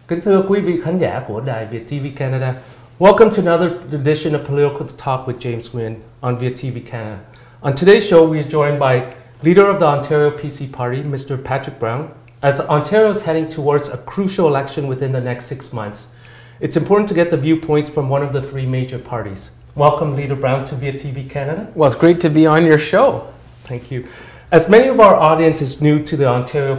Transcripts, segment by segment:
Kính thưa quý vị khán giả của đài VIETV Canada, welcome to another edition of Political Talk with James Nguyen on VIETV Canada. On today's show, we are joined by leader of the Ontario PC Party, Mr. Patrick Brown. As Ontario is heading towards a crucial election within the next 6 months, it's important to get the viewpoints from one of the three major parties. Welcome, Leader Brown, to VIETV Canada. Well, it's great to be on your show. Thank you. As many of our audience is new to the Ontario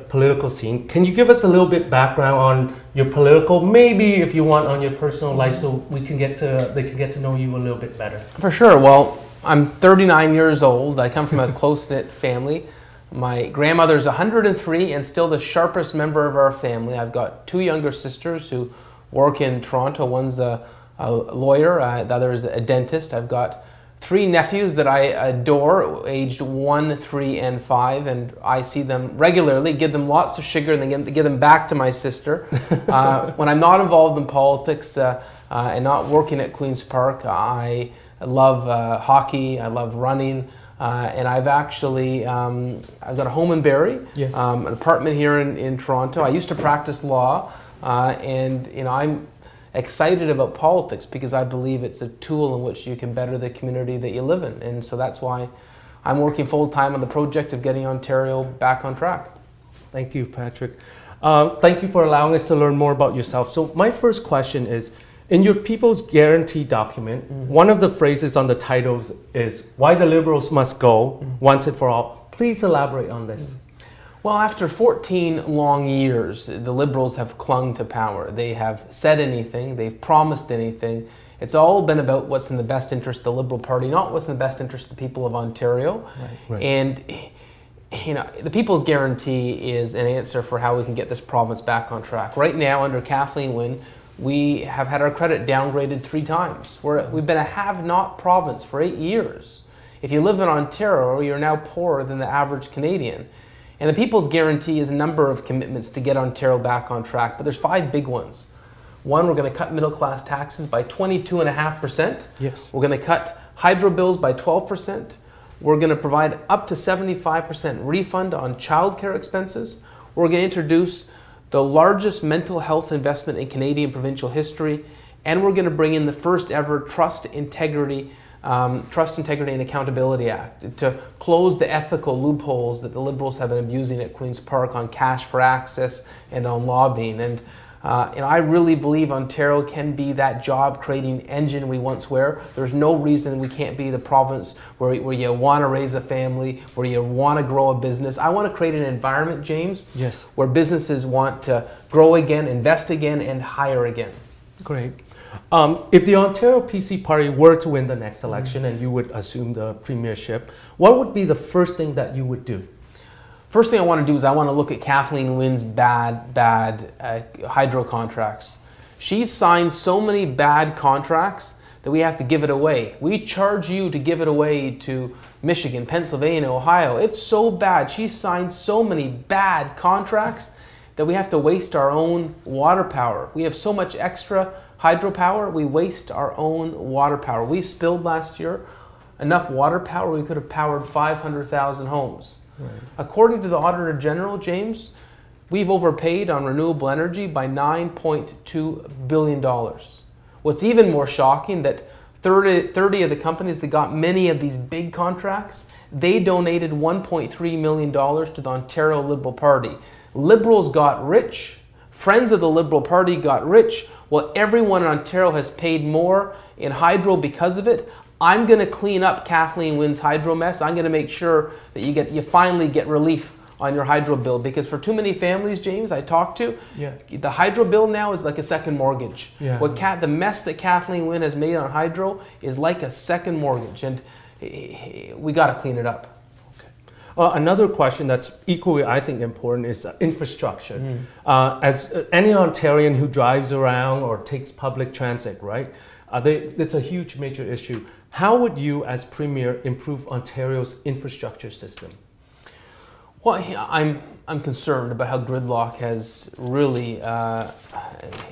political scene, can you give us a little bit background on your political, maybe if you want on your personal life, so they can get to know you a little bit better? For sure. Well, I'm 39 years old. I come from a close-knit family. My grandmother's 103 and still the sharpest member of our family. I've got two younger sisters who work in Toronto. One's a lawyer, the other is a dentist. I've got three nephews that I adore, aged 1, 3, and 5, and I see them regularly, give them lots of sugar, and then give them back to my sister. When I'm not involved in politics and not working at Queen's Park, I love hockey, I love running, and I've actually, I've got a home in Barrie, yes. An apartment here in Toronto. I used to practice law, and I'm excited about politics because I believe it's a tool in which you can better the community that you live in. And so that's why I'm working full-time on the project of getting Ontario back on track. Thank you, Patrick. Thank you for allowing us to learn more about yourself. So my first question is, in your People's Guarantee document, one of the phrases on the titles is, "Why the Liberals must go, once and for all." Please elaborate on this. Well, after 14 long years, the Liberals have clung to power. They have said anything, they've promised anything. It's all been about what's in the best interest of the Liberal Party, not what's in the best interest of the people of Ontario. Right. And the People's Guarantee is an answer for how we can get this province back on track. Right now, under Kathleen Wynne, we have had our credit downgraded 3 times. We've been a have-not province for 8 years. If you live in Ontario, you're now poorer than the average Canadian. And the People's Guarantee is a number of commitments to get Ontario back on track, but there's 5 big ones. One, we're going to cut middle-class taxes by 22.5%. Yes. We're going to cut hydro bills by 12%. We're going to provide up to 75% refund on childcare expenses. We're going to introduce the largest mental health investment in Canadian provincial history, and we're going to bring in the first ever Trust, Integrity and Accountability Act to close the ethical loopholes that the Liberals have been abusing at Queen's Park on cash for access and on lobbying. And I really believe Ontario can be that job-creating engine we once were. There's no reason we can't be the province where you want to raise a family, where you want to grow a business. I want to create an environment, James, yes, where businesses want to grow again, invest again, and hire again. Great. If the Ontario PC Party were to win the next election and you would assume the premiership, what would be the first thing that you would do? First thing I want to do is I want to look at Kathleen Wynne's bad hydro contracts. She signed so many bad contracts that we have to give it away. We charge you to give it away to Michigan, Pennsylvania, Ohio. It's so bad. She signed so many bad contracts that we have to waste our own water power. We have so much extra hydropower, we waste our own water power. We spilled last year enough water power we could have powered 500,000 homes. Right. According to the Auditor General, James, we've overpaid on renewable energy by $9.2 billion. What's even more shocking, that 30 of the companies that got many of these big contracts, they donated $1.3 million to the Ontario Liberal Party. Liberals got rich, friends of the Liberal Party got rich. Well, everyone in Ontario has paid more in hydro because of it. I'm going to clean up Kathleen Wynne's hydro mess. I'm going to make sure that you finally get relief on your hydro bill, because for too many families, James, I talked to, the hydro bill now is like a second mortgage. Yeah. The mess that Kathleen Wynne has made on hydro is like a second mortgage, and we got to clean it up. Another question that's equally, I think, important is infrastructure. As any Ontarian who drives around or takes public transit, right, it's a huge major issue. How would you, as Premier, improve Ontario's infrastructure system? Well, I'm concerned about how gridlock has really,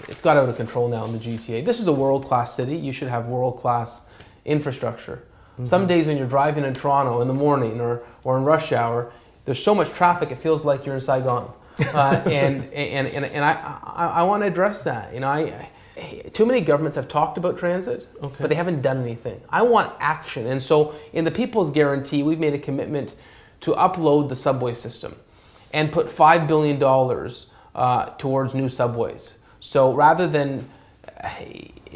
it's got out of control now in the GTA. This is a world-class city. You should have world-class infrastructure. Some days when you're driving in Toronto in the morning or in rush hour, there's so much traffic it feels like you're in Saigon. And I want to address that. You know, too many governments have talked about transit, but they haven't done anything. I want action. And so in the People's Guarantee, we've made a commitment to upload the subway system and put $5 billion towards new subways. So rather than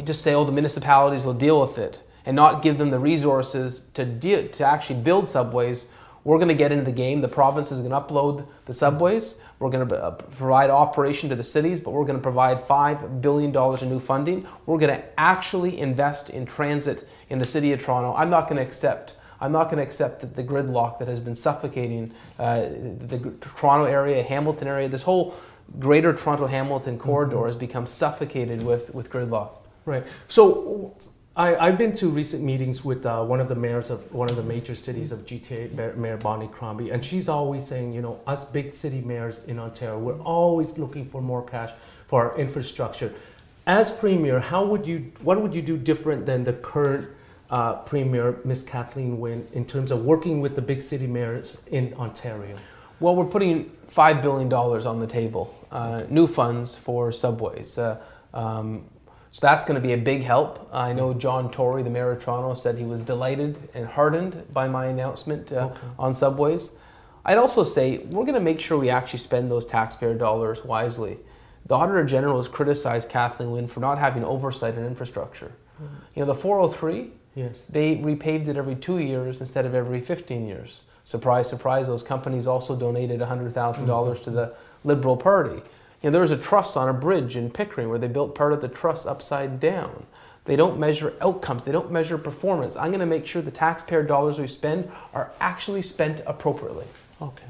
just say, oh, the municipalities will deal with it and not give them the resources to actually build subways, we're going to get into the game. The province is going to upload the subways. We're going to provide operation to the cities, but we're going to provide $5 billion in new funding. We're going to actually invest in transit in the city of Toronto. I'm not going to accept that the gridlock that has been suffocating the Toronto area, Hamilton area, this whole greater Toronto-Hamilton corridor has become suffocated with gridlock. Right. So I've been to recent meetings with one of the mayors of one of the major cities of GTA, Mayor Bonnie Crombie, and she's always saying, you know, us big city mayors in Ontario, we're always looking for more cash for our infrastructure. As Premier, what would you do different than the current Premier, Miss Kathleen Wynne, in terms of working with the big city mayors in Ontario? Well, we're putting $5 billion on the table, new funds for subways. So that's going to be a big help. I know John Tory, the Mayor of Toronto, said he was delighted and heartened by my announcement on subways. I'd also say we're going to make sure we actually spend those taxpayer dollars wisely. The Auditor General has criticized Kathleen Wynne for not having oversight on infrastructure. You know, the 403, they repaved it every 2 years instead of every 15 years. Surprise, surprise, those companies also donated $100,000 to the Liberal Party. You know, there was a truss on a bridge in Pickering where they built part of the truss upside down. They don't measure outcomes. They don't measure performance. I'm going to make sure the taxpayer dollars we spend are actually spent appropriately. Okay.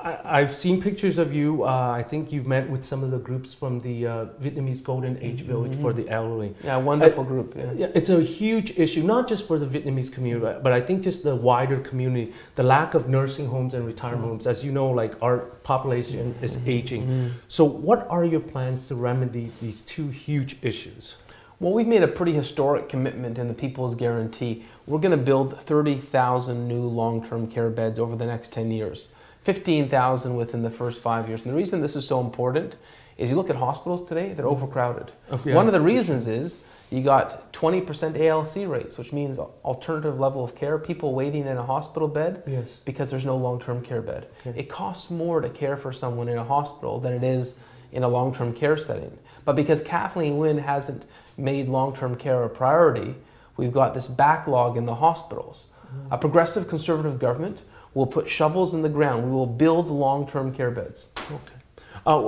I've seen pictures of you. I think you've met with some of the groups from the Vietnamese Golden Age Village for the elderly. Yeah, wonderful group. Yeah, it's a huge issue, not just for the Vietnamese community, but I think just the wider community. The lack of nursing homes and retirement homes. As you know, like our population is aging. So what are your plans to remedy these two huge issues? Well, we've made a pretty historic commitment in the People's Guarantee. We're going to build 30,000 new long-term care beds over the next 10 years. 15,000 within the first 5 years. And the reason this is so important is you look at hospitals today, they're overcrowded. One of the reasons is you got 20% ALC rates, which means alternative level of care, people waiting in a hospital bed because there's no long-term care bed. It costs more to care for someone in a hospital than it is in a long-term care setting. But because Kathleen Wynne hasn't made long-term care a priority, we've got this backlog in the hospitals. A progressive conservative government will put shovels in the ground. We will build long-term care beds. Okay.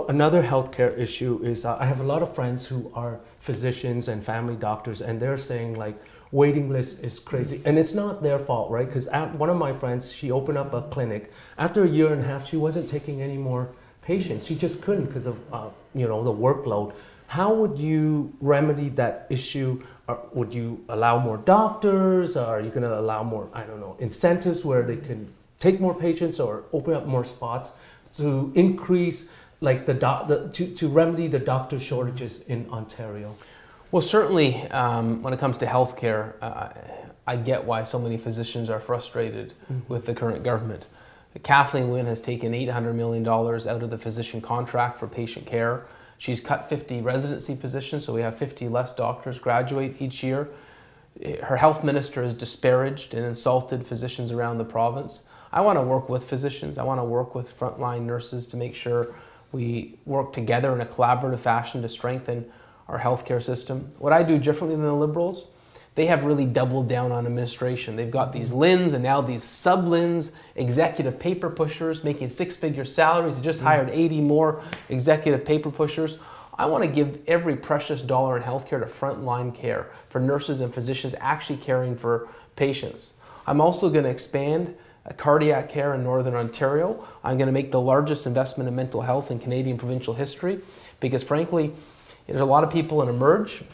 Another healthcare issue is I have a lot of friends who are physicians and family doctors, and they're saying like waiting list is crazy, and it's not their fault, right? Because one of my friends, she opened up a clinic. After a year and a half, she wasn't taking any more patients. She just couldn't because of you know, the workload. How would you remedy that issue? Would you allow more doctors? Or are you going to allow more, I don't know, incentives where they can take more patients or open up more spots to increase, like to remedy the doctor shortages in Ontario? Well, certainly when it comes to healthcare, I get why so many physicians are frustrated with the current government. Kathleen Wynne has taken $800 million out of the physician contract for patient care. She's cut 50 residency positions, so we have 50 less doctors graduate each year. Her health minister has disparaged and insulted physicians around the province. I want to work with physicians. I want to work with frontline nurses to make sure we work together in a collaborative fashion to strengthen our healthcare system. What I do differently than the Liberals, they have really doubled down on administration. They've got these LINs and now these sub-LINs, executive paper pushers making six-figure salaries. They just hired 80 more executive paper pushers. I want to give every precious dollar in healthcare to frontline care for nurses and physicians actually caring for patients. I'm also going to expand cardiac care in Northern Ontario. I'm going to make the largest investment in mental health in Canadian provincial history because frankly, there's a lot of people in Emerge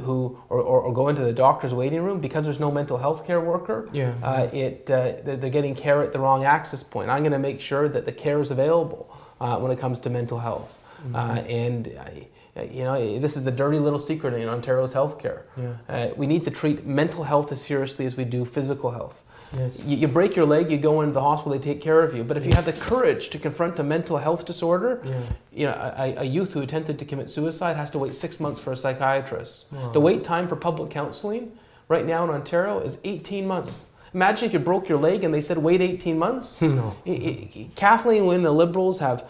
who or go into the doctor's waiting room because there's no mental health care worker. They're getting care at the wrong access point. I'm going to make sure that the care is available when it comes to mental health. You know, this is the dirty little secret in Ontario's healthcare. We need to treat mental health as seriously as we do physical health. Yes. You break your leg, you go into the hospital, they take care of you. But if you have the courage to confront a mental health disorder, you know, a youth who attempted to commit suicide has to wait 6 months for a psychiatrist. Wow. The wait time for public counseling right now in Ontario is 18 months. Imagine if you broke your leg and they said wait 18 months. No. Kathleen Wynne, the Liberals have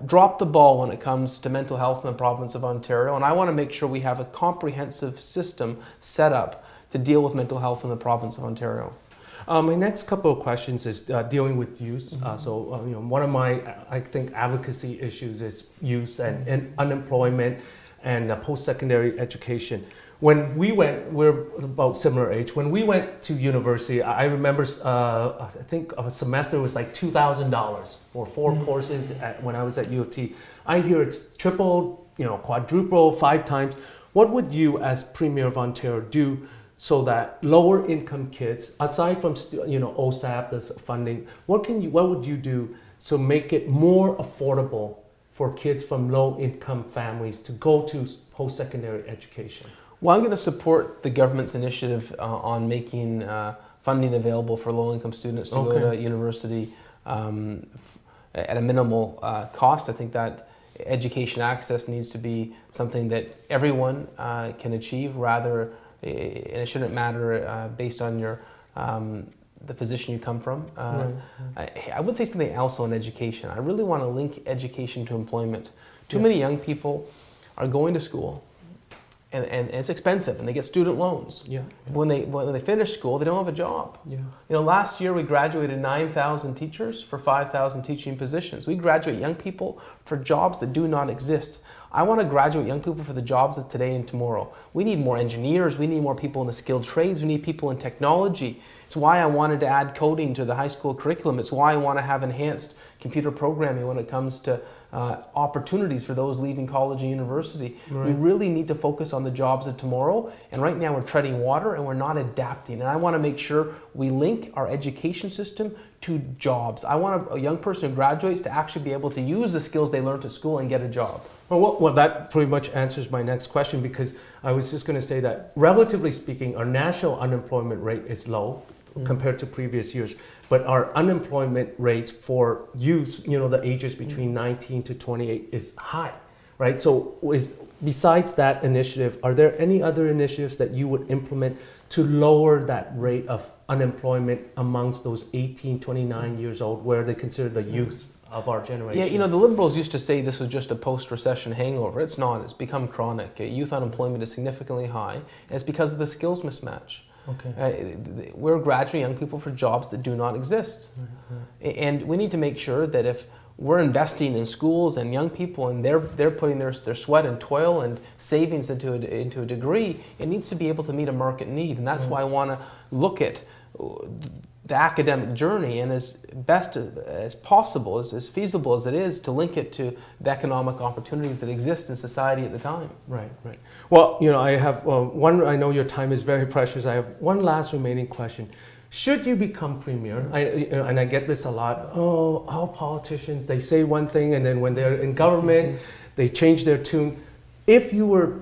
dropped the ball when it comes to mental health in the province of Ontario, and I want to make sure we have a comprehensive system set up to deal with mental health in the province of Ontario. My next couple of questions is dealing with youth. You know, one of my, I think, advocacy issues is youth and unemployment and post-secondary education. When we went, we're about similar age. When we went to university, I remember, I think a semester was like $2,000 for 4 courses when I was at U of T. I hear it's tripled, you know, quadrupled, 5 times. What would you, as Premier of Ontario, do so that lower income kids, aside from you know OSAP, this funding, what would you do to make it more affordable for kids from low income families to go to post-secondary education? Well, I'm going to support the government's initiative on making funding available for low income students to go to university at a minimal cost. I think that education access needs to be something that everyone can achieve, rather. And it shouldn't matter based on your the position you come from. I would say something else on education. I really want to link education to employment. Too many young people are going to school, and it's expensive, and they get student loans. When they finish school, they don't have a job. You know, last year we graduated 9,000 teachers for 5,000 teaching positions. We graduate young people for jobs that do not exist. I want to graduate young people for the jobs of today and tomorrow. We need more engineers, we need more people in the skilled trades, we need people in technology. It's why I wanted to add coding to the high school curriculum. It's why I want to have enhanced computer programming when it comes to opportunities for those leaving college and university. We really need to focus on the jobs of tomorrow, and right now we're treading water and we're not adapting. And I want to make sure we link our education system to jobs. I want a young person who graduates to actually be able to use the skills they learned at school and get a job. Well, that pretty much answers my next question, because I was just going to say that, relatively speaking, our national unemployment rate is low compared to previous years, but our unemployment rates for youth, you know, the ages between 19 to 28 is high, right? So besides that initiative, are there any other initiatives that you would implement to lower that rate of unemployment amongst those 18, 29 years old, where they consider the youth of our generation? Yeah, you know, the Liberals used to say this was just a post-recession hangover. It's not. It's become chronic. Youth unemployment is significantly high, and it's because of the skills mismatch. We're graduating young people for jobs that do not exist. And we need to make sure that if we're investing in schools and young people, and they're putting their sweat and toil and savings into a degree, it needs to be able to meet a market need. And that's why I want to look at the academic journey, and as best as possible, as feasible as it is, to link it to the economic opportunities that exist in society at the time. Right. Well, you know, I have one. I know your time is very precious. I have one last remaining question. Should you become premier, and I get this a lot, oh, all politicians, they say one thing, and then when they're in government, they change their tune. If you were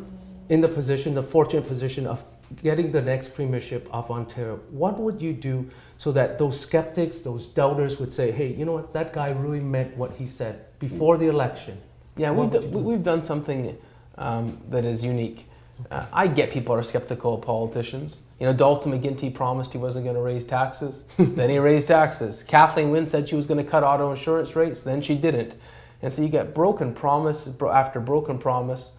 in the position, the fortunate position of getting the next premiership of Ontario, what would you do so that those skeptics, those doubters would say, hey, you know what, that guy really meant what he said before the election? Yeah, we've done something that is unique. I get people are skeptical of politicians. You know, Dalton McGuinty promised he wasn't going to raise taxes, then he raised taxes. Kathleen Wynne said she was going to cut auto insurance rates, then she didn't. And so you get broken promise after broken promise.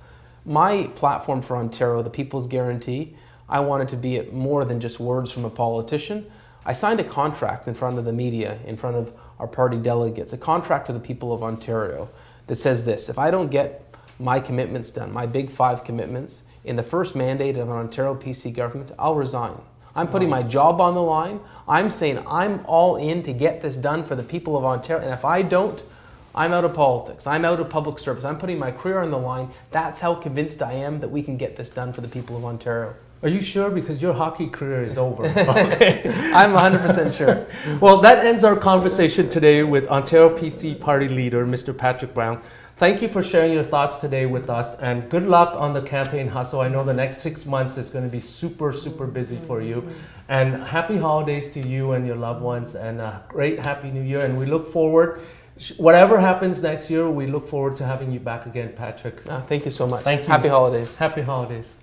My platform for Ontario, the People's Guarantee, I wanted to be more than just words from a politician. I signed a contract in front of the media, in front of our party delegates, a contract for the people of Ontario that says this: if I don't get my commitments done, my big 5 commitments, in the first mandate of an Ontario PC government, I'll resign. I'm putting my job on the line. I'm saying I'm all in to get this done for the people of Ontario, and if I don't, I'm out of politics. I'm out of public service. I'm putting my career on the line. That's how convinced I am that we can get this done for the people of Ontario. Are you sure? Because your hockey career is over. Okay. I'm 100% sure. Well, that ends our conversation today with Ontario PC Party leader, Mr. Patrick Brown. Thank you for sharing your thoughts today with us, and good luck on the campaign hustle. I know the next 6 months is going to be super, super busy for you. And happy holidays to you and your loved ones, and a great Happy New Year. And we look forward, whatever happens next year, we look forward to having you back again, Patrick. Thank you so much. Thank you. Happy holidays. Happy holidays.